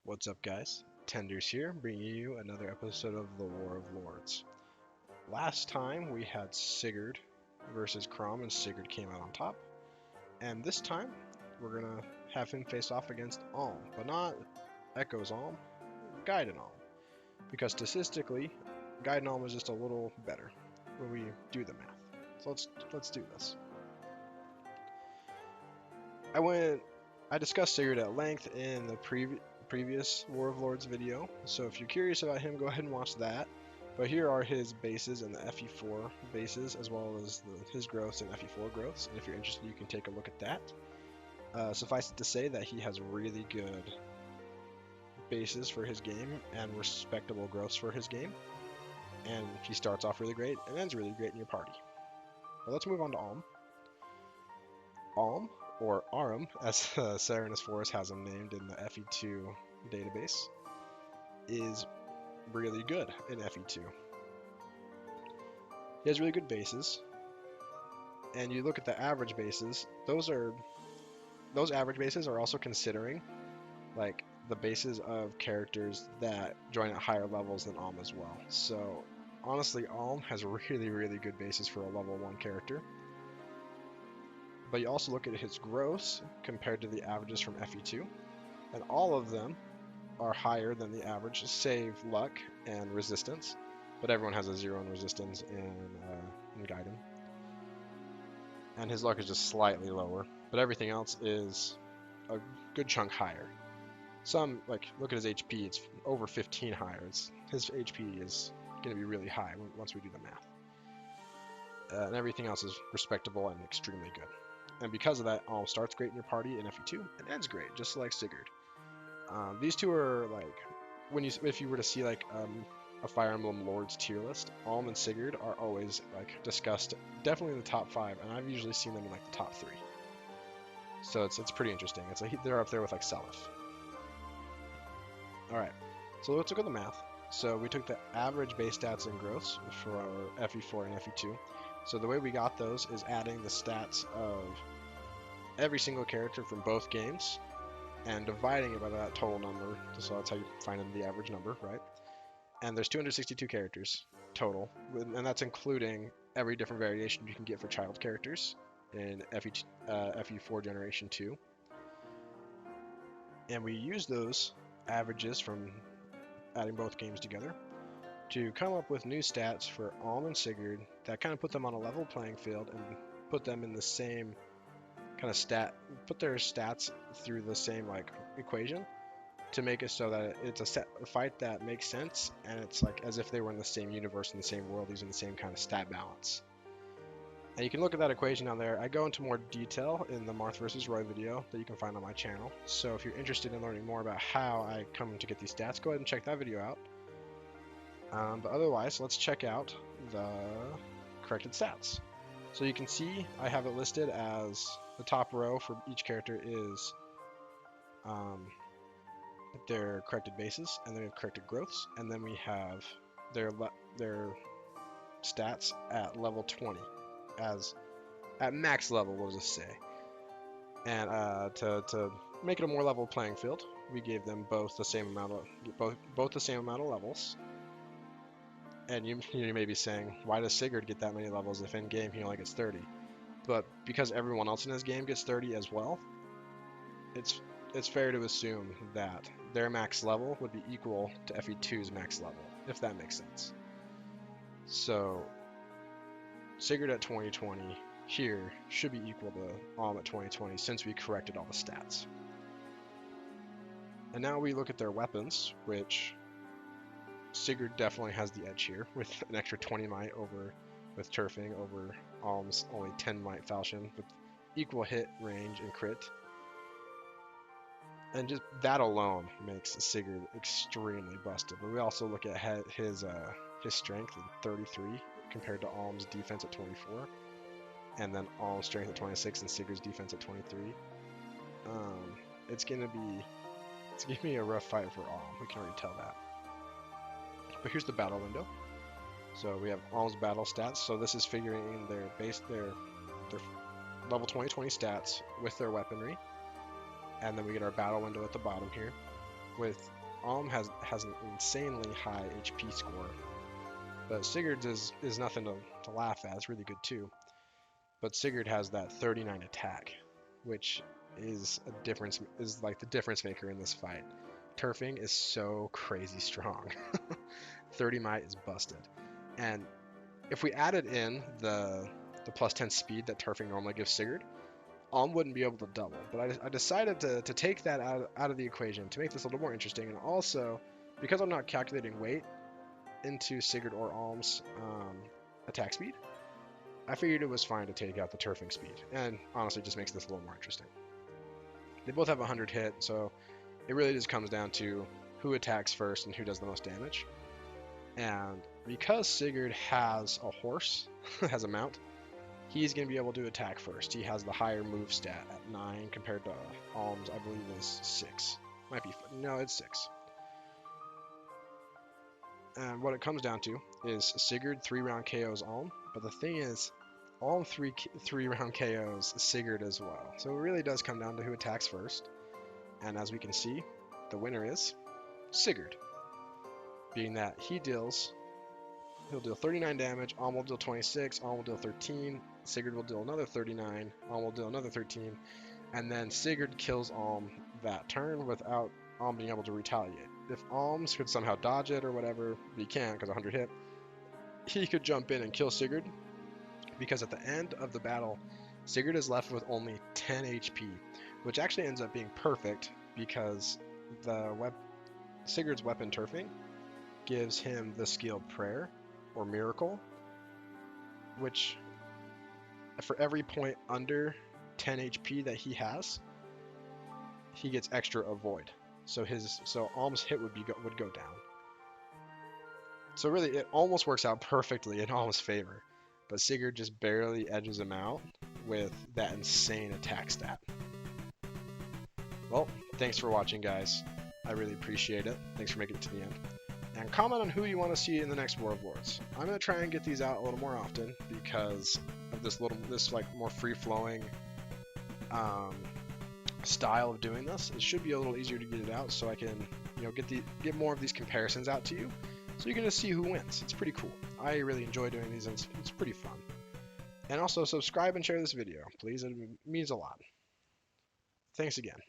What's up, guys? Tenders here, bringing you another episode of the War of Lords. Last time we had Sigurd versus Crom, and Sigurd came out on top. And this time, we're gonna have him face off against Alm, but not Echo's Alm, Gaiden Alm. Because statistically, Gaiden Alm is just a little better when we do the math. So let's do this. I discussed Sigurd at length in the previous War of Lords video, so if you're curious about him, go ahead and watch that. But here are his bases and the FE4 bases, as well as his growths and FE4 growths, and if you're interested, you can take a look at that. Suffice it to say that he has really good bases for his game and respectable growths for his game, and he starts off really great and ends really great in your party. But let's move on to Alm. Alm, or Arum, as Serenus Forest has him named in the FE2 database, is really good in FE2. He has really good bases, and you look at the average bases, those average bases are also considering like the bases of characters that join at higher levels than Alm as well. So honestly, Alm has really good bases for a level 1 character. But you also look at his growths compared to the averages from FE2, and all of them are higher than the average, save luck and resistance. But everyone has a 0 in resistance in Gaiden. And his luck is just slightly lower, but everything else is a good chunk higher. Some, like, look at his HP, it's over 15 higher. His HP is going to be really high once we do the math. And everything else is respectable and extremely good. And because of that, Alm starts great in your party in FE2 and ends great, just like Sigurd. These two are like, if you were to see like a Fire Emblem Lords tier list, Alm and Sigurd are always like discussed, definitely in the top 5, and I've usually seen them in like the top 3. So it's pretty interesting. It's like they're up there with like Seliph. All right, so let's look at the math. So we took the average base stats and growths for our FE4 and FE2. So the way we got those is adding the stats of every single character from both games and dividing it by that total number. So that's how you find the average number, right? And there's 262 characters total, and that's including every different variation you can get for child characters in FE4 Generation 2. And we use those averages from adding both games together to come up with new stats for Alm and Sigurd that kind of put them on a level playing field and put them in the same kind of put their stats through the same like equation to make it so that it's a fight that makes sense, and it's like as if they were in the same universe, in the same world, using the same kind of stat balance. And you can look at that equation down there. I go into more detail in the Marth vs. Roy video that you can find on my channel. So if you're interested in learning more about how I come to get these stats, go ahead and check that video out. But otherwise, let's check out the corrected stats. So you can see I have it listed as the top row for each character is their corrected bases, and then we have corrected growths, and then we have their stats at level 20, as at max level, we'll just say. And to make it a more level playing field, we gave them both the same amount of levels. And you may be saying, why does Sigurd get that many levels if in game he only gets 30? But because everyone else in his game gets 30 as well, it's fair to assume that their max level would be equal to FE2's max level, if that makes sense. So Sigurd at 2020 here should be equal to Alm at 2020 since we corrected all the stats. And now we look at their weapons, which Sigurd definitely has the edge here with an extra 20 might with turfing over Alm's only 10 might falchion with equal hit range and crit. And just that alone makes Sigurd extremely busted. But we also look at his strength at 33 compared to Alm's defense at 24, and then Alm's strength at 26 and Sigurd's defense at 23. It's gonna be a rough fight for Alm. We can already tell that. But here's the battle window. So we have Alm's battle stats. So this is figuring their level 2020 stats with their weaponry. And then we get our battle window at the bottom here with Alm has an insanely high HP score, but Sigurd's is nothing to laugh at. It's really good too. But Sigurd has that 39 attack, which is like the difference maker in this fight. Turfing is so crazy strong. 30 might is busted. And if we added in the plus 10 speed that Turfing normally gives Sigurd, Alm wouldn't be able to double. But I decided to take that out of the equation to make this a little more interesting. And also, because I'm not calculating weight into Sigurd or Alm's attack speed, I figured it was fine to take out the turfing speed, and honestly just makes this a little more interesting. They both have 100 hit, so it really just comes down to who attacks first and who does the most damage. And because Sigurd has a horse, has a mount, he's going to be able to attack first. He has the higher move stat at 9 compared to Alm's, I believe, is 6. Might be, no, it's 6. And what it comes down to is Sigurd 3-round KOs Alm, but the thing is, Alm 3-round KOs Sigurd as well. So it really does come down to who attacks first. And as we can see, the winner is Sigurd, being that he'll deal 39 damage, Alm will deal 26, Alm will deal 13, Sigurd will deal another 39, Alm will deal another 13, and then Sigurd kills Alm that turn without Alm being able to retaliate. If Alms could somehow dodge it or whatever, but he can't because 100 hit, he could jump in and kill Sigurd, because at the end of the battle, Sigurd is left with only 10 HP, which actually ends up being perfect because Sigurd's weapon turfing gives him the skill Prayer or Miracle, which for every point under 10 HP that he has, he gets extra Avoid. So Alm's hit would go down. So really, it almost works out perfectly in Alm's favor, but Sigurd just barely edges him out with that insane attack stat. Well, thanks for watching, guys. I really appreciate it. Thanks for making it to the end. And comment on who you want to see in the next War of Lords. I'm gonna try and get these out a little more often because of this like more free-flowing style of doing this. It should be a little easier to get it out, so I can get more of these comparisons out to you, so you can just see who wins. It's pretty cool. I really enjoy doing these, and it's pretty fun. And also subscribe and share this video, please. It means a lot. Thanks again.